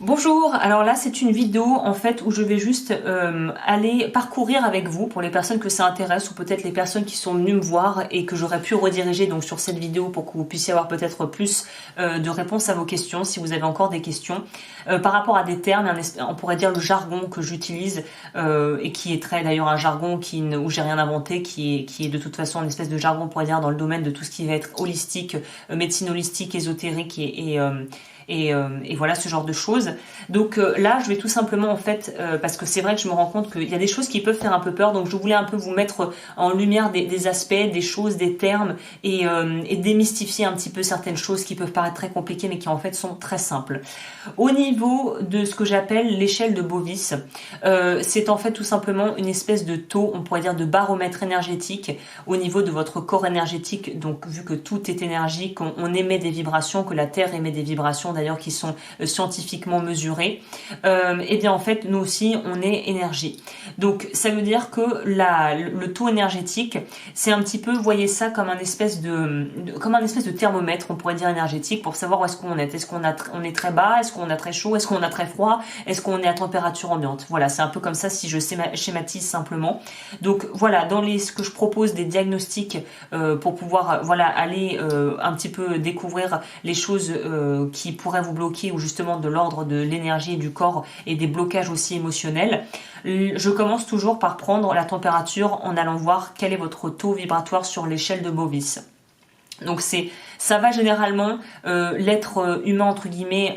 Bonjour, alors là c'est une vidéo en fait où je vais juste aller parcourir avec vous pour les personnes que ça intéresse ou peut-être les personnes qui sont venues me voir et que j'aurais pu rediriger donc sur cette vidéo pour que vous puissiez avoir peut-être plus de réponses à vos questions si vous avez encore des questions par rapport à des termes, on pourrait dire le jargon que j'utilise et qui est très d'ailleurs un jargon où j'ai rien inventé, qui est de toute façon une espèce de jargon on pourrait dire dans le domaine de tout ce qui va être holistique, médecine holistique, ésotérique et voilà ce genre de choses. Donc là je vais tout simplement en fait parce que c'est vrai que je me rends compte qu'il y a des choses qui peuvent faire un peu peur, donc je voulais un peu vous mettre en lumière des aspects, des choses, des termes et démystifier un petit peu certaines choses qui peuvent paraître très compliquées mais qui en fait sont très simples. Au niveau de ce que j'appelle l'échelle de Bovis, c'est en fait tout simplement une espèce de taux, on pourrait dire de baromètre énergétique au niveau de votre corps énergétique. Donc vu que tout est énergie, qu'on émet des vibrations, que la Terre émet des vibrations d'ailleurs qui sont scientifiquement mesurées, et bien en fait nous aussi on est énergie. Donc ça veut dire que le taux énergétique, c'est un petit peu, voyez ça comme un espèce de thermomètre, on pourrait dire énergétique, pour savoir où est-ce qu'on est. Est-ce qu'on on est très bas, est-ce qu'on a très chaud, est-ce qu'on a très froid, est-ce qu'on est à température ambiante. Voilà, c'est un peu comme ça si je schématise simplement. Donc voilà, dans ce que je propose des diagnostics pour pouvoir voilà aller un petit peu découvrir les choses qui pourraient vous bloquer ou justement de l'ordre de l'énergie du corps et des blocages aussi émotionnels. Je commence toujours par prendre la température en allant voir quel est votre taux vibratoire sur l'échelle de Bovis. Donc ça va généralement, l'être humain entre guillemets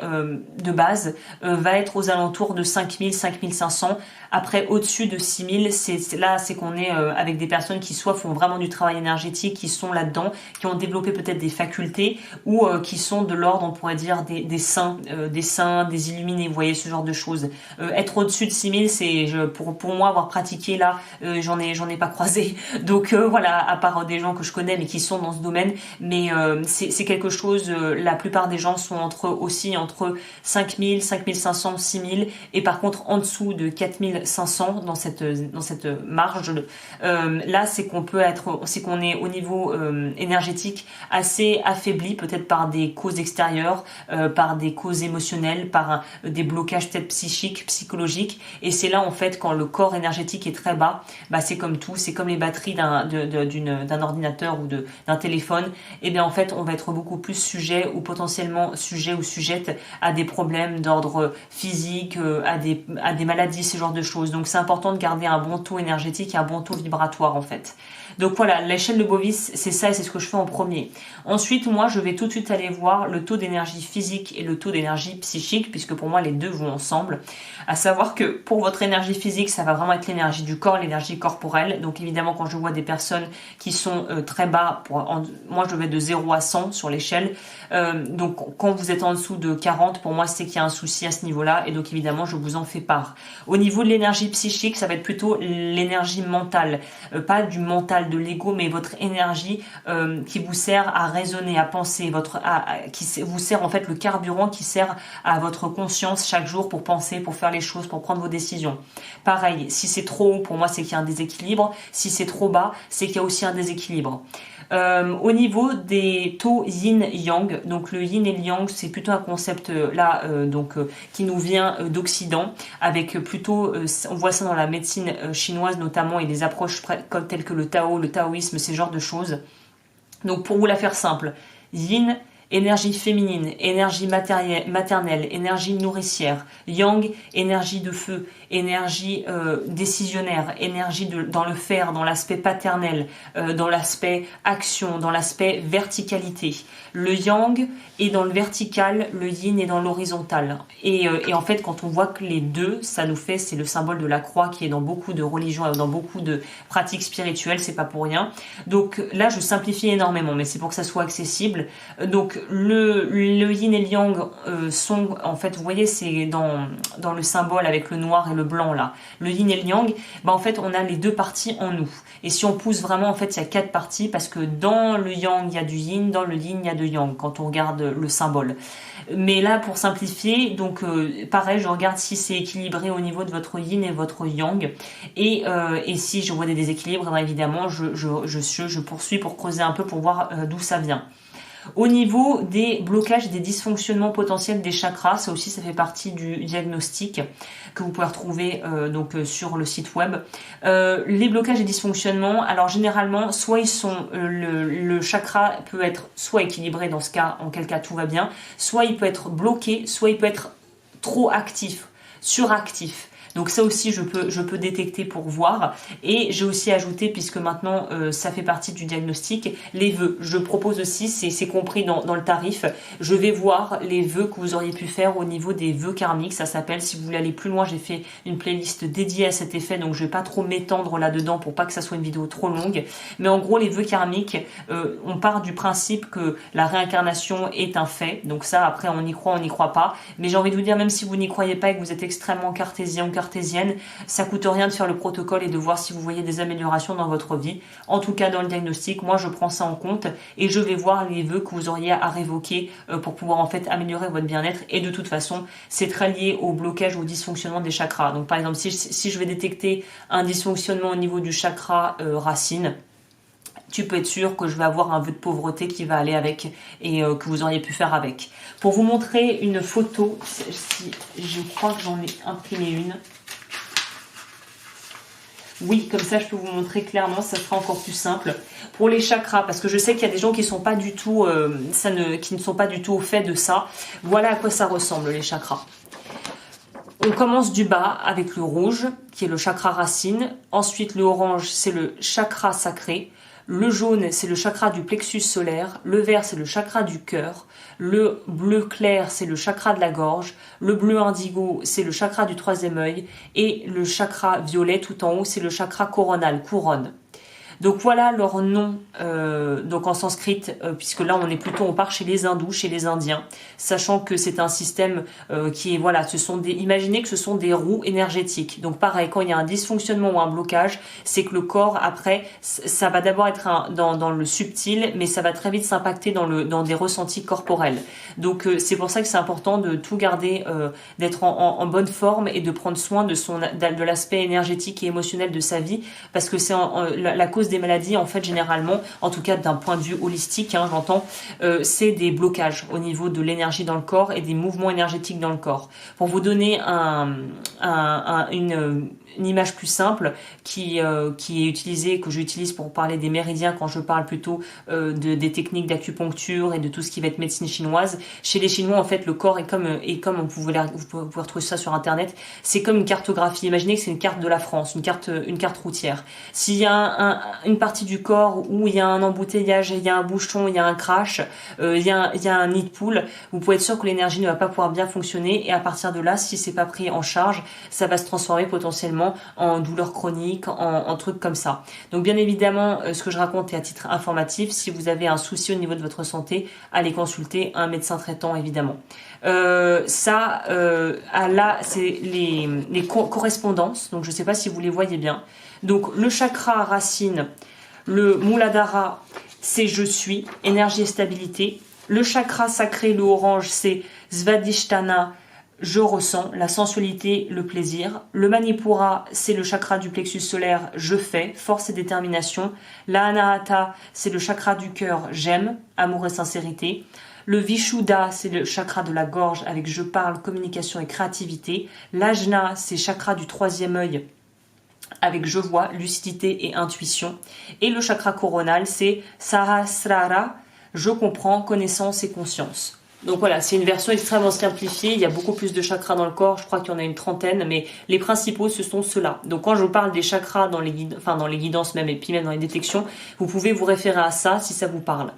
de base va être aux alentours de 5000, 5500. Après au-dessus de 6000, c'est qu'on est avec des personnes qui soit font vraiment du travail énergétique, qui sont là-dedans, qui ont développé peut-être des facultés ou qui sont de l'ordre, on pourrait dire des saints, des illuminés, vous voyez ce genre de choses. Être au-dessus de 6000, c'est pour moi avoir pratiqué là, j'en ai pas croisé. Donc voilà, à part des gens que je connais mais qui sont dans ce domaine. Mais c'est quelque chose, la plupart des gens sont entre 5000, 5500, 6000 et par contre en dessous de 4500 dans cette marge. Là c'est qu'on est au niveau énergétique assez affaibli, peut-être par des causes extérieures, par des causes émotionnelles, par des blocages peut-être psychiques, psychologiques, et c'est là en fait quand le corps énergétique est très bas, bah c'est comme tout, c'est comme les batteries d'un ordinateur ou d'un téléphone. Et bien en fait on va être beaucoup plus sujet ou potentiellement sujet ou sujette à des problèmes d'ordre physique, à des maladies, ce genre de choses. Donc c'est important de garder un bon taux énergétique et un bon taux vibratoire en fait. Donc voilà, l'échelle de Bovis, c'est ça et c'est ce que je fais en premier. Ensuite, moi, je vais tout de suite aller voir le taux d'énergie physique et le taux d'énergie psychique, puisque pour moi, les deux vont ensemble. À savoir que pour votre énergie physique, ça va vraiment être l'énergie du corps, l'énergie corporelle. Donc évidemment, quand je vois des personnes qui sont très bas, moi, je vais de 0 à 100 sur l'échelle. Donc quand vous êtes en dessous de 40, pour moi, c'est qu'il y a un souci à ce niveau-là. Et donc évidemment, je vous en fais part. Au niveau de l'énergie psychique, ça va être plutôt l'énergie mentale. Pas du mental, de l'ego, mais votre énergie qui vous sert à raisonner, à penser, qui vous sert en fait le carburant qui sert à votre conscience chaque jour pour penser, pour faire les choses, pour prendre vos décisions. Pareil, si c'est trop haut, pour moi c'est qu'il y a un déséquilibre. Si c'est trop bas, c'est qu'il y a aussi un déséquilibre. Au niveau des taux yin-yang, donc le yin et le yang, c'est plutôt un concept qui nous vient d'Occident, avec plutôt, on voit ça dans la médecine chinoise notamment et des approches telles que le Tao, le taoïsme, ces genres de choses. Donc pour vous la faire simple, yin, énergie féminine, énergie maternelle, énergie nourricière, yang, énergie de feu, énergie décisionnaire, énergie dans le faire, dans l'aspect paternel, dans l'aspect action, dans l'aspect verticalité. Le yang est dans le vertical, le yin est dans l'horizontal. Et en fait, quand on voit que les deux, ça nous fait, c'est le symbole de la croix qui est dans beaucoup de religions, dans beaucoup de pratiques spirituelles, c'est pas pour rien. Donc là, je simplifie énormément, mais c'est pour que ça soit accessible. Donc le yin et le yang sont, en fait, vous voyez, c'est dans le symbole avec le noir et le blanc là. Le yin et le yang, en fait, on a les deux parties en nous. Et si on pousse vraiment, en fait, il y a 4 parties parce que dans le yang, il y a du yin, dans le yin, il y a du yang quand on regarde le symbole. Mais là, pour simplifier, donc pareil, je regarde si c'est équilibré au niveau de votre yin et votre yang. Et si je vois des déséquilibres, évidemment, je poursuis pour creuser un peu pour voir d'où ça vient. Au niveau des blocages et des dysfonctionnements potentiels des chakras, ça aussi ça fait partie du diagnostic que vous pouvez retrouver sur le site web. Les blocages et dysfonctionnements, alors généralement, soit ils sont le chakra peut être soit équilibré dans ce cas, en quel cas tout va bien, soit il peut être bloqué, soit il peut être trop actif, suractif. Donc ça aussi je peux détecter pour voir. Et j'ai aussi ajouté, puisque maintenant ça fait partie du diagnostic, les vœux. Je propose aussi, c'est compris dans le tarif, je vais voir les vœux que vous auriez pu faire au niveau des vœux karmiques, ça s'appelle. Si vous voulez aller plus loin, j'ai fait une playlist dédiée à cet effet, donc je vais pas trop m'étendre là-dedans pour pas que ça soit une vidéo trop longue. Mais en gros, les vœux karmiques, on part du principe que la réincarnation est un fait. Donc ça, après, on y croit, on n'y croit pas. Mais j'ai envie de vous dire, même si vous n'y croyez pas et que vous êtes extrêmement cartésien ou cartésienne, ça coûte rien de faire le protocole et de voir si vous voyez des améliorations dans votre vie. En tout cas, dans le diagnostic, moi je prends ça en compte et je vais voir les vœux que vous auriez à révoquer pour pouvoir en fait améliorer votre bien-être. Et de toute façon, c'est très lié au blocage ou au dysfonctionnement des chakras. Donc par exemple, si je vais détecter un dysfonctionnement au niveau du chakra racine, tu peux être sûr que je vais avoir un vœu de pauvreté qui va aller avec et que vous auriez pu faire avec. Pour vous montrer une photo, je crois que j'en ai imprimé une. Oui, comme ça je peux vous montrer clairement, ça sera encore plus simple. Pour les chakras, parce que je sais qu'il y a des gens qui sont pas du tout, qui ne sont pas du tout au fait de ça. Voilà à quoi ça ressemble les chakras. On commence du bas avec le rouge, qui est le chakra racine. Ensuite, le orange, c'est le chakra sacré. Le jaune, c'est le chakra du plexus solaire. Le vert, c'est le chakra du cœur. Le bleu clair, c'est le chakra de la gorge. Le bleu indigo, c'est le chakra du troisième œil. Et le chakra violet, tout en haut, c'est le chakra coronal, couronne. Donc voilà leur nom donc en sanskrit, puisque là on part chez les hindous, chez les indiens, sachant que c'est un système qui est, voilà, imaginez que ce sont des roues énergétiques. Donc pareil, quand il y a un dysfonctionnement ou un blocage, c'est que le corps après, ça va d'abord être dans le subtil, mais ça va très vite s'impacter dans des ressentis corporels. Donc c'est pour ça que c'est important de tout garder, d'être en bonne forme et de prendre soin de l'aspect énergétique et émotionnel de sa vie, parce que c'est la cause des maladies, en fait, généralement, en tout cas d'un point de vue holistique, j'entends, c'est des blocages au niveau de l'énergie dans le corps et des mouvements énergétiques dans le corps. Pour vous donner une image plus simple qui est utilisée, que j'utilise pour parler des méridiens quand je parle plutôt des techniques d'acupuncture et de tout ce qui va être médecine chinoise. Chez les Chinois, en fait, le corps est comme vous pouvez retrouver ça sur Internet, c'est comme une cartographie. Imaginez que c'est une carte de la France, une carte routière. S'il y a une partie du corps où il y a un embouteillage, il y a un bouchon, il y a un crash, il y a un nid de poule, vous pouvez être sûr que l'énergie ne va pas pouvoir bien fonctionner, et à partir de là, si c'est pas pris en charge, ça va se transformer potentiellement en douleur chronique, en trucs comme ça. Donc bien évidemment, ce que je raconte est à titre informatif. Si vous avez un souci au niveau de votre santé, allez consulter un médecin traitant, évidemment. Là, c'est les correspondances, donc je sais pas si vous les voyez bien. Donc le chakra racine, le Muladhara, c'est je suis, énergie et stabilité. Le chakra sacré, le orange, c'est Svadhisthana, je ressens, la sensualité, le plaisir. Le Manipura, c'est le chakra du plexus solaire, je fais, force et détermination. La Anahata, c'est le chakra du cœur, j'aime, amour et sincérité. Le Vishuddha, c'est le chakra de la gorge avec je parle, communication et créativité. L'Ajna, c'est chakra du troisième œil avec je vois, lucidité et intuition. Et le chakra coronal, c'est Sahasrara, je comprends, connaissance et conscience. Donc voilà, c'est une version extrêmement simplifiée, il y a beaucoup plus de chakras dans le corps, je crois qu'il y en a une trentaine, mais les principaux, ce sont ceux-là. Donc quand je vous parle des chakras dans les guidances même, et puis même dans les détections, vous pouvez vous référer à ça si ça vous parle.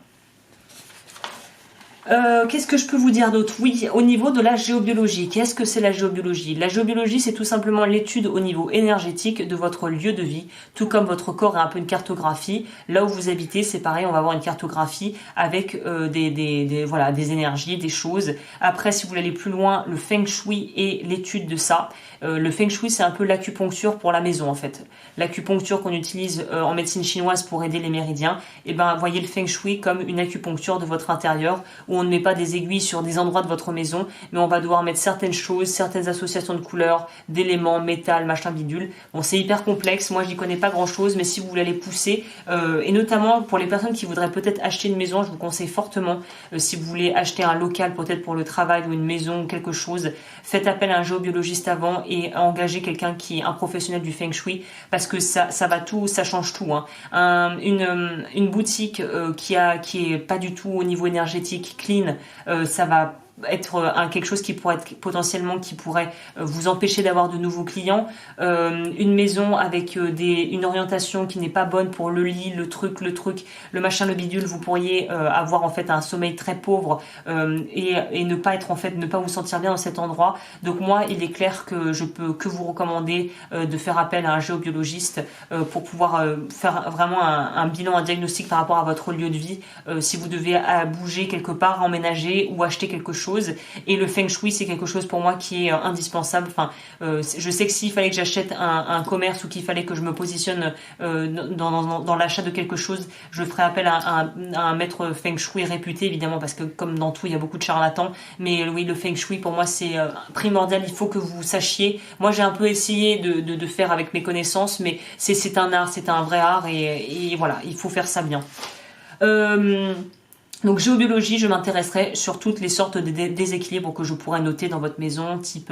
Qu'est-ce que je peux vous dire d'autre? Oui, au niveau de la géobiologie, qu'est-ce que c'est la géobiologie? La géobiologie, c'est tout simplement l'étude au niveau énergétique de votre lieu de vie, tout comme votre corps est un peu une cartographie. Là où vous habitez, c'est pareil, on va avoir une cartographie avec des énergies, des choses. Après, si vous voulez aller plus loin, le Feng Shui et l'étude de ça. Le Feng Shui, c'est un peu l'acupuncture pour la maison, en fait. L'acupuncture qu'on utilise en médecine chinoise pour aider les méridiens. Et ben, voyez le Feng Shui comme une acupuncture de votre intérieur, où où on ne met pas des aiguilles sur des endroits de votre maison, mais on va devoir mettre certaines choses, certaines associations de couleurs, d'éléments, métal, machin bidule. Bon, c'est hyper complexe, moi j'y connais pas grand chose, mais si vous voulez aller pousser, et notamment pour les personnes qui voudraient peut-être acheter une maison, je vous conseille fortement, si vous voulez acheter un local peut-être pour le travail ou une maison ou quelque chose, faites appel à un géobiologiste avant et engagez quelqu'un qui est un professionnel du Feng Shui, parce que ça va tout, ça change tout, hein. Une boutique qui est pas du tout au niveau énergétique clean, ça va être quelque chose qui pourrait être potentiellement vous empêcher d'avoir de nouveaux clients. Une maison avec une orientation qui n'est pas bonne pour le lit, le truc, le machin, le bidule, vous pourriez avoir en fait un sommeil très pauvre et ne pas être en fait, ne pas vous sentir bien dans cet endroit. Donc moi, il est clair que je peux que vous recommander de faire appel à un géobiologiste pour pouvoir faire vraiment un bilan, un diagnostic par rapport à votre lieu de vie, si vous devez bouger quelque part, emménager ou acheter quelque chose. Et le Feng Shui, c'est quelque chose pour moi qui est indispensable. Enfin, je sais que s'il fallait que j'achète un commerce ou qu'il fallait que je me positionne dans l'achat de quelque chose, je ferais appel à un maître Feng Shui réputé, évidemment, parce que comme dans tout, il y a beaucoup de charlatans. Mais oui, le Feng Shui, pour moi, c'est primordial. Il faut que vous sachiez. Moi, j'ai un peu essayé de faire avec mes connaissances, mais c'est un art, c'est un vrai art, et voilà, il faut faire ça bien. Donc géobiologie, je m'intéresserai sur toutes les sortes de déséquilibres que je pourrais noter dans votre maison, type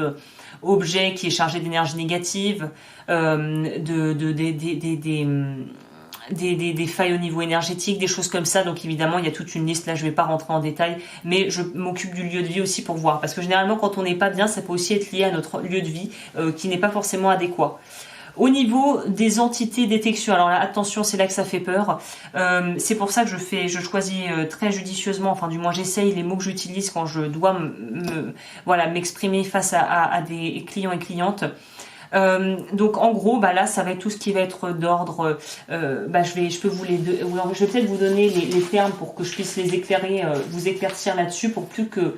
objet qui est chargé d'énergie négative, des failles au niveau énergétique, des choses comme ça. Donc évidemment, il y a toute une liste, là je vais pas rentrer en détail, mais je m'occupe du lieu de vie aussi pour voir, parce que généralement quand on n'est pas bien, ça peut aussi être lié à notre lieu de vie qui n'est pas forcément adéquat. Au niveau des entités détection, alors là, attention, c'est là que ça fait peur. C'est pour ça que je choisis très judicieusement, enfin du moins j'essaye les mots que j'utilise quand je dois m'exprimer face à des clients et clientes. Donc en gros, là, ça va être tout ce qui va être d'ordre. Je vais peut-être vous donner les termes pour que je puisse les éclairer, vous éclaircir là-dessus, pour plus que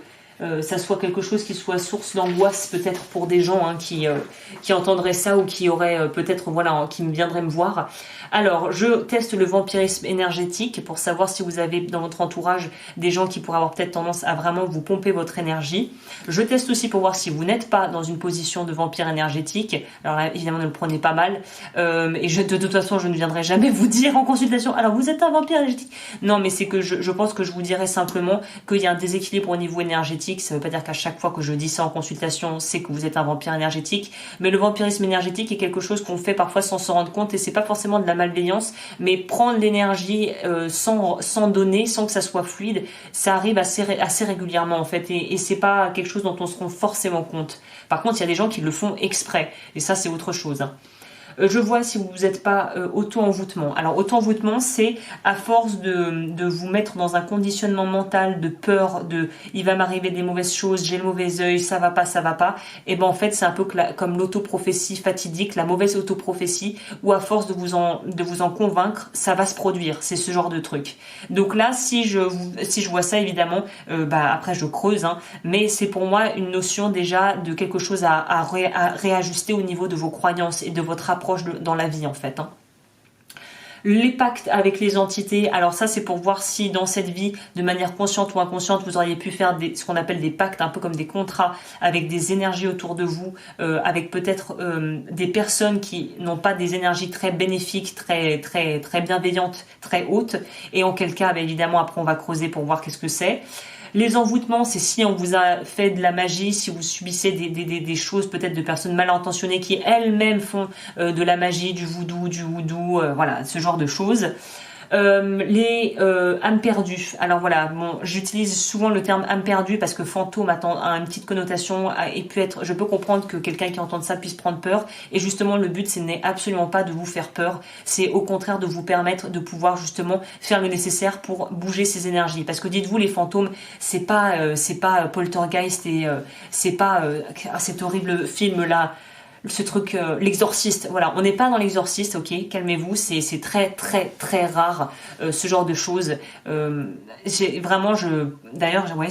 ça soit quelque chose qui soit source d'angoisse peut-être pour des gens qui entendraient ça ou qui auraient qui me viendraient me voir. Alors, je teste le vampirisme énergétique pour savoir si vous avez dans votre entourage des gens qui pourraient avoir peut-être tendance à vraiment vous pomper votre énergie. Je teste aussi pour voir si vous n'êtes pas dans une position de vampire énergétique. Alors là, évidemment, ne le prenez pas mal. De toute façon, je ne viendrai jamais vous dire en consultation, alors vous êtes un vampire énergétique. Non, mais c'est que je pense que je vous dirais simplement qu'il y a un déséquilibre au niveau énergétique. Ça ne veut pas dire qu'à chaque fois que je dis ça en consultation, c'est que vous êtes un vampire énergétique. Mais le vampirisme énergétique est quelque chose qu'on fait parfois sans s'en rendre compte, et c'est pas forcément de la malveillance, mais prendre l'énergie sans donner, sans que ça soit fluide, ça arrive assez régulièrement en fait, et c'est pas quelque chose dont on se rend forcément compte. Par contre, il y a des gens qui le font exprès, et ça c'est autre chose, hein. Je vois si vous n'êtes pas auto-envoûtement. Alors auto-envoûtement, c'est à force de vous mettre dans un conditionnement mental de peur, il va m'arriver des mauvaises choses, j'ai le mauvais œil, ça va pas. Et en fait c'est un peu comme l'autoprophétie fatidique, la mauvaise autoprophétie, où à force de vous en convaincre, ça va se produire. C'est ce genre de truc. Donc là, si je vois ça, évidemment, après je creuse, hein, mais c'est pour moi une notion déjà de quelque chose à réajuster au niveau de vos croyances et de votre approche dans la vie en fait, hein. Les pactes avec les entités, alors ça c'est pour voir si dans cette vie, de manière consciente ou inconsciente, vous auriez pu faire ce qu'on appelle des pactes, un peu comme des contrats avec des énergies autour de vous, avec peut-être des personnes qui n'ont pas des énergies très bénéfiques, très très très bienveillantes, très hautes, et en quel cas, évidemment après on va creuser pour voir qu'est-ce que c'est. Les envoûtements, c'est si on vous a fait de la magie, si vous subissez des choses peut-être de personnes mal intentionnées qui elles-mêmes font de la magie, du voodoo, voilà, ce genre de choses. Les âmes perdues. Alors voilà, j'utilise souvent le terme âme perdue parce que fantôme a une petite connotation et je peux comprendre que quelqu'un qui entende ça puisse prendre peur. Et justement, le but, ce n'est absolument pas de vous faire peur. C'est au contraire de vous permettre de pouvoir justement faire le nécessaire pour bouger ces énergies. Parce que dites-vous, les fantômes, c'est pas Poltergeist et c'est pas cet horrible film là. ce truc, l'exorciste, voilà, on n'est pas dans l'exorciste, ok, calmez-vous, c'est très très très rare ce genre de choses. Vraiment, d'ailleurs, ouais,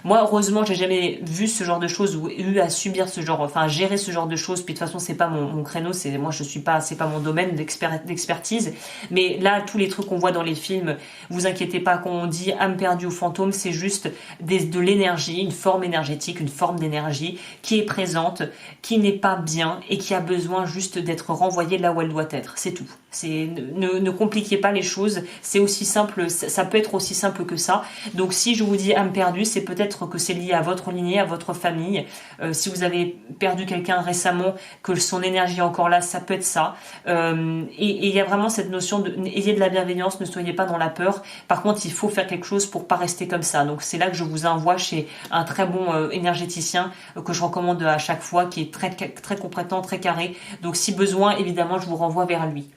moi heureusement, j'ai jamais vu ce genre de choses ou eu à subir ce genre, enfin gérer ce genre de choses. Puis de toute façon, c'est pas mon créneau, moi je suis pas, c'est pas mon domaine d'expertise. Mais là, tous les trucs qu'on voit dans les films, vous inquiétez pas, quand on dit âme perdue ou fantôme, c'est juste de l'énergie, une forme énergétique, une forme d'énergie qui est présente, qui n'est pas bien et qui a besoin juste d'être renvoyée là où elle doit être. C'est tout. Ne compliquez pas les choses. C'est aussi simple. Ça peut être aussi simple que ça. Donc si je vous dis âme perdue, c'est peut-être que c'est lié à votre lignée, à votre famille. Si vous avez perdu quelqu'un récemment, que son énergie est encore là, ça peut être ça. Et il y a vraiment cette notion ayez de la bienveillance, ne soyez pas dans la peur. Par contre, il faut faire quelque chose pour pas rester comme ça. Donc c'est là que je vous envoie chez un très bon énergéticien que je recommande à chaque fois, qui est très très compétent, très carré. Donc si besoin, évidemment, je vous renvoie vers lui.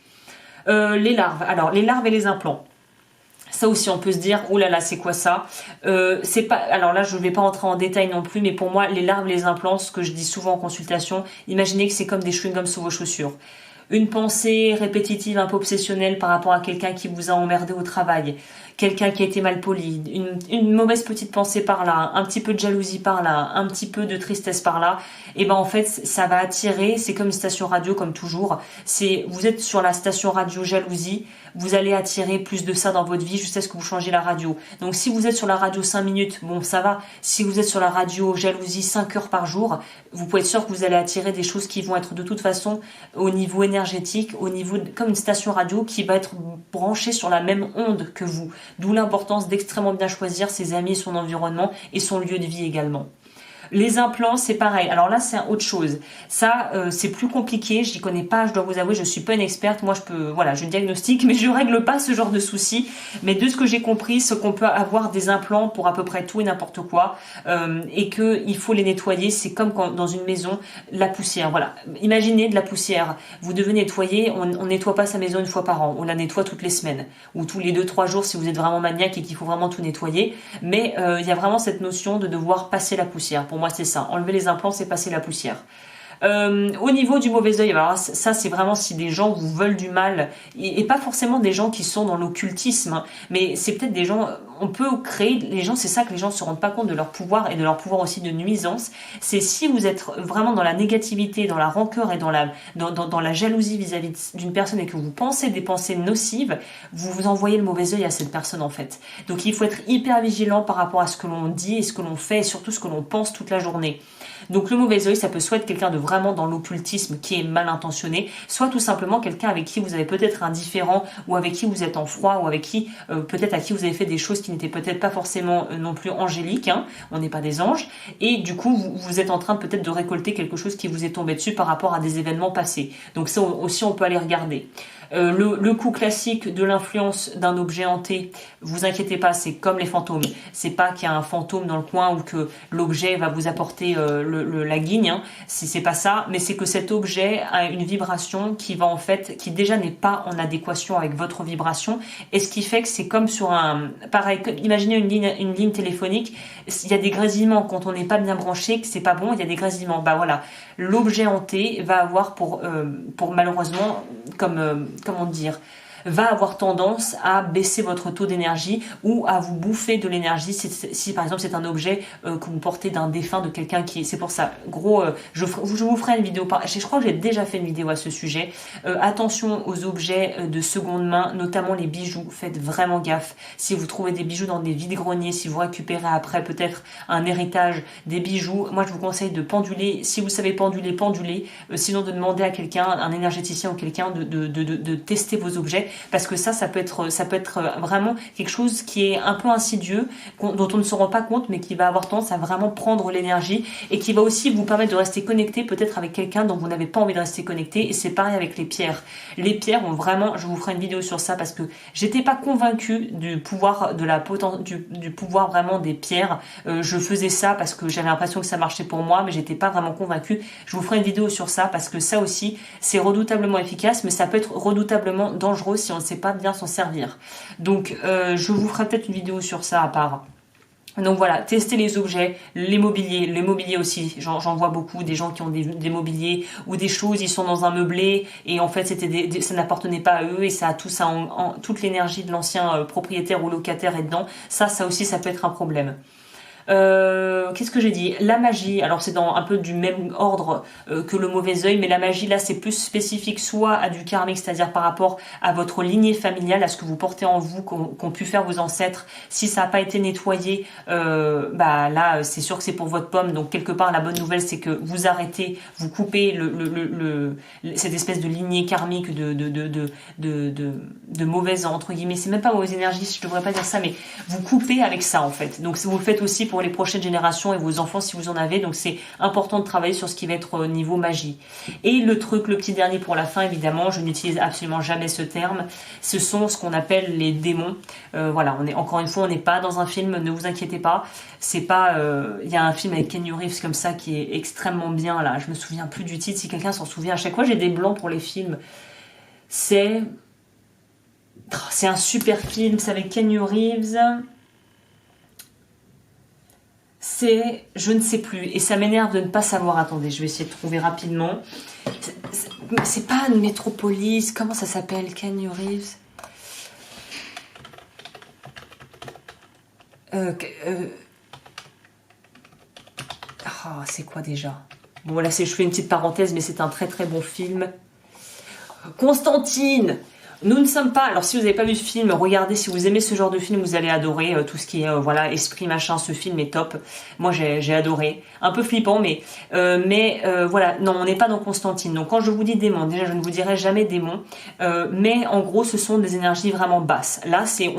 Les larves. Alors les larves et les implants. Ça aussi, on peut se dire, oh là là, c'est quoi ça? C'est pas. Alors là, je ne vais pas entrer en détail non plus, mais pour moi, les larves, les implants, ce que je dis souvent en consultation, imaginez que c'est comme des chewing-gums sous vos chaussures. Une pensée répétitive, un peu obsessionnelle par rapport à quelqu'un qui vous a emmerdé au travail, quelqu'un qui a été mal poli, une mauvaise petite pensée par là, un petit peu de jalousie par là, un petit peu de tristesse par là, et ben en fait ça va attirer, c'est comme une station radio comme toujours, vous êtes sur la station radio jalousie, vous allez attirer plus de ça dans votre vie jusqu'à ce que vous changez la radio. Donc si vous êtes sur la radio 5 minutes, bon ça va. Si vous êtes sur la radio jalousie 5 heures par jour, vous pouvez être sûr que vous allez attirer des choses qui vont être de toute façon au niveau énergétique, comme une station radio qui va être branchée sur la même onde que vous. D'où l'importance d'extrêmement bien choisir ses amis, son environnement et son lieu de vie également. Les implants, c'est pareil. Alors là, c'est autre chose. Ça, c'est plus compliqué. Je n'y connais pas. Je dois vous avouer, je suis pas une experte. Moi, je diagnostique, mais je règle pas ce genre de soucis. Mais de ce que j'ai compris, c'est qu'on peut avoir des implants pour à peu près tout et n'importe quoi, et que il faut les nettoyer. C'est comme quand dans une maison, la poussière. Voilà. Imaginez de la poussière. Vous devez nettoyer. On nettoie pas sa maison une fois par an. On la nettoie toutes les semaines ou tous les 2-3 jours si vous êtes vraiment maniaque et qu'il faut vraiment tout nettoyer. Mais il y a vraiment cette notion de devoir passer la poussière. Pour moi, c'est ça. Enlever les implants, c'est passer la poussière. Au niveau du mauvais œil, alors ça c'est vraiment si des gens vous veulent du mal, et pas forcément des gens qui sont dans l'occultisme, hein, mais c'est peut-être des gens, on peut créer, les gens, c'est ça que les gens se rendent pas compte de leur pouvoir et de leur pouvoir aussi de nuisance, c'est si vous êtes vraiment dans la négativité, dans la rancœur et dans la jalousie vis-à-vis d'une personne et que vous pensez des pensées nocives, vous envoyez le mauvais œil à cette personne en fait. Donc il faut être hyper vigilant par rapport à ce que l'on dit et ce que l'on fait et surtout ce que l'on pense toute la journée. Donc le mauvais œil, ça peut soit être quelqu'un de vraiment dans l'occultisme qui est mal intentionné, soit tout simplement quelqu'un avec qui vous avez peut-être un différend ou avec qui vous êtes en froid ou avec qui peut-être à qui vous avez fait des choses qui n'étaient peut-être pas forcément non plus angéliques, hein, on n'est pas des anges, et du coup vous êtes en train peut-être de récolter quelque chose qui vous est tombé dessus par rapport à des événements passés. Donc ça aussi on peut aller regarder. Le coup classique de l'influence d'un objet hanté, vous inquiétez pas, c'est comme les fantômes. C'est pas qu'il y a un fantôme dans le coin ou que l'objet va vous apporter la guigne, hein. C'est pas ça, mais c'est que cet objet a une vibration qui va en fait, qui déjà n'est pas en adéquation avec votre vibration, et ce qui fait que c'est comme sur pareil, imaginez une ligne téléphonique, il y a des grésillements quand on n'est pas bien branché, que c'est pas bon, il y a des grésillements. Bah voilà, l'objet hanté va avoir pour malheureusement comment dire, va avoir tendance à baisser votre taux d'énergie ou à vous bouffer de l'énergie si par exemple c'est un objet que vous portez d'un défunt, de quelqu'un qui... C'est pour ça, je vous ferai une vidéo, je crois que j'ai déjà fait une vidéo à ce sujet. Attention aux objets de seconde main, notamment les bijoux, faites vraiment gaffe. Si vous trouvez des bijoux dans des vides-greniers, si vous récupérez après peut-être un héritage, des bijoux, moi je vous conseille de penduler, si vous savez pendulez, sinon de demander à quelqu'un, un énergéticien ou quelqu'un de tester vos objets, parce que ça peut être vraiment quelque chose qui est un peu insidieux, dont on ne se rend pas compte, mais qui va avoir tendance à vraiment prendre l'énergie et qui va aussi vous permettre de rester connecté peut-être avec quelqu'un dont vous n'avez pas envie de rester connecté. Et c'est pareil avec les pierres. Les pierres ont vraiment, je vous ferai une vidéo sur ça parce que j'étais pas convaincue du pouvoir du pouvoir vraiment des pierres. Je faisais ça parce que j'avais l'impression que ça marchait pour moi, mais j'étais pas vraiment convaincue. Je vous ferai une vidéo sur ça parce que ça aussi, c'est redoutablement efficace, mais ça peut être redoutablement dangereux si on ne sait pas bien s'en servir. Donc je vous ferai peut-être une vidéo sur ça à part. Donc voilà, testez les objets, les mobiliers aussi, j'en vois beaucoup, des gens qui ont des mobiliers ou des choses, ils sont dans un meublé et en fait ça n'appartenait pas à eux et ça a tout ça toute l'énergie de l'ancien propriétaire ou locataire est dedans. Ça aussi ça peut être un problème. Qu'est-ce que j'ai dit? La magie, alors c'est dans un peu du même ordre que le mauvais œil, mais la magie là c'est plus spécifique soit à du karmique, c'est-à-dire par rapport à votre lignée familiale, à ce que vous portez en vous, qu'ont pu faire vos ancêtres. Si ça n'a pas été nettoyé, bah là c'est sûr que c'est pour votre pomme. Donc quelque part la bonne nouvelle c'est que vous arrêtez, vous coupez cette espèce de lignée karmique de mauvaise entre guillemets. C'est même pas mauvaise énergie, je devrais pas dire ça, mais vous coupez avec ça en fait. Donc vous le faites aussi pour les prochaines générations et vos enfants si vous en avez, donc c'est important de travailler sur ce qui va être au niveau magie. Et le petit dernier pour la fin, évidemment, je n'utilise absolument jamais ce terme, ce sont ce qu'on appelle les démons. Voilà, encore une fois, on n'est pas dans un film, ne vous inquiétez pas, c'est pas, il y a un film avec Keanu Reeves comme ça qui est extrêmement bien là, je me souviens plus du titre, si quelqu'un s'en souvient, à chaque fois j'ai des blancs pour les films, c'est un super film, c'est avec Keanu Reeves. C'est, je ne sais plus, et ça m'énerve de ne pas savoir. Attendez, je vais essayer de trouver rapidement. C'est pas une métropolis, comment ça s'appelle, Keanu Reeves? C'est quoi déjà? Bon, là, je fais une petite parenthèse, mais c'est un très très bon film. Constantine! Nous ne sommes pas, alors si vous n'avez pas vu ce film, regardez, si vous aimez ce genre de film, vous allez adorer tout ce qui est, voilà, esprit machin, ce film est top. Moi j'ai adoré, un peu flippant, mais voilà, non, on n'est pas dans Constantine. Donc quand je vous dis démon, déjà je ne vous dirai jamais démon, mais en gros ce sont des énergies vraiment basses. Là c'est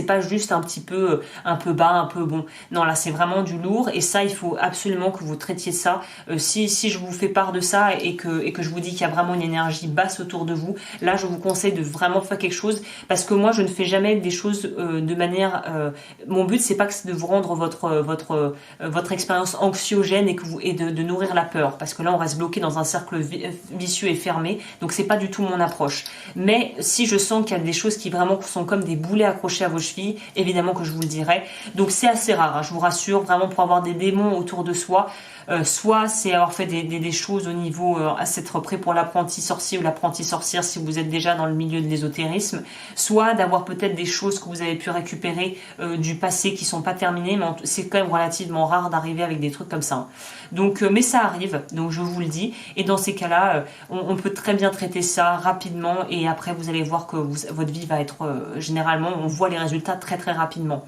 pas juste un petit peu, un peu bas, un peu bon. Non, là c'est vraiment du lourd et ça il faut absolument que vous traitiez ça. Si je vous fais part de ça et que je vous dis qu'il y a vraiment une énergie basse autour de vous, là je vous conseille de vraiment faire quelque chose parce que moi je ne fais jamais des choses de manière mon but c'est pas de vous rendre votre expérience anxiogène et de nourrir la peur parce que là on reste bloqué dans un cercle vicieux et fermé, donc c'est pas du tout mon approche. Mais si je sens qu'il y a des choses qui vraiment sont comme des boulets accrochés à vos chevilles, évidemment que je vous le dirai. Donc c'est assez rare, hein, je vous rassure, vraiment pour avoir des démons autour de soi. Soit c'est avoir fait des choses au niveau à s'être prêt pour l'apprenti sorcier ou l'apprentie sorcière si vous êtes déjà dans le milieu de l'ésotérisme, soit d'avoir peut-être des choses que vous avez pu récupérer du passé qui sont pas terminées, mais c'est quand même relativement rare d'arriver avec des trucs comme ça. Donc, mais ça arrive, donc je vous le dis. Et dans ces cas-là, on peut très bien traiter ça rapidement et après vous allez voir que votre vie va être généralement, on voit les résultats très très rapidement.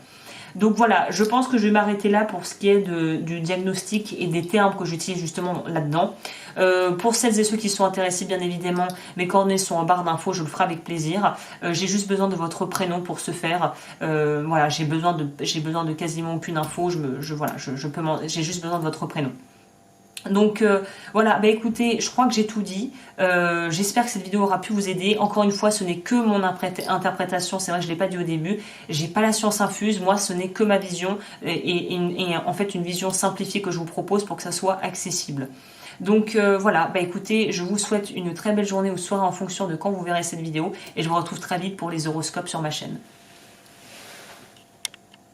Donc voilà, je pense que je vais m'arrêter là pour ce qui est du diagnostic et des termes que j'utilise justement là-dedans. Pour celles et ceux qui sont intéressés, bien évidemment, mes coordonnées sont en barre d'infos, je le ferai avec plaisir. J'ai juste besoin de votre prénom pour ce faire. Voilà, j'ai besoin de quasiment aucune info. J'ai juste besoin de votre prénom. Donc voilà, bah écoutez, je crois que j'ai tout dit. J'espère que cette vidéo aura pu vous aider. Encore une fois, ce n'est que mon interprétation, c'est vrai que je ne l'ai pas dit au début. J'ai pas la science infuse, moi ce n'est que ma vision et en fait une vision simplifiée que je vous propose pour que ça soit accessible. Donc voilà, bah écoutez, je vous souhaite une très belle journée ou soirée en fonction de quand vous verrez cette vidéo et je vous retrouve très vite pour les horoscopes sur ma chaîne.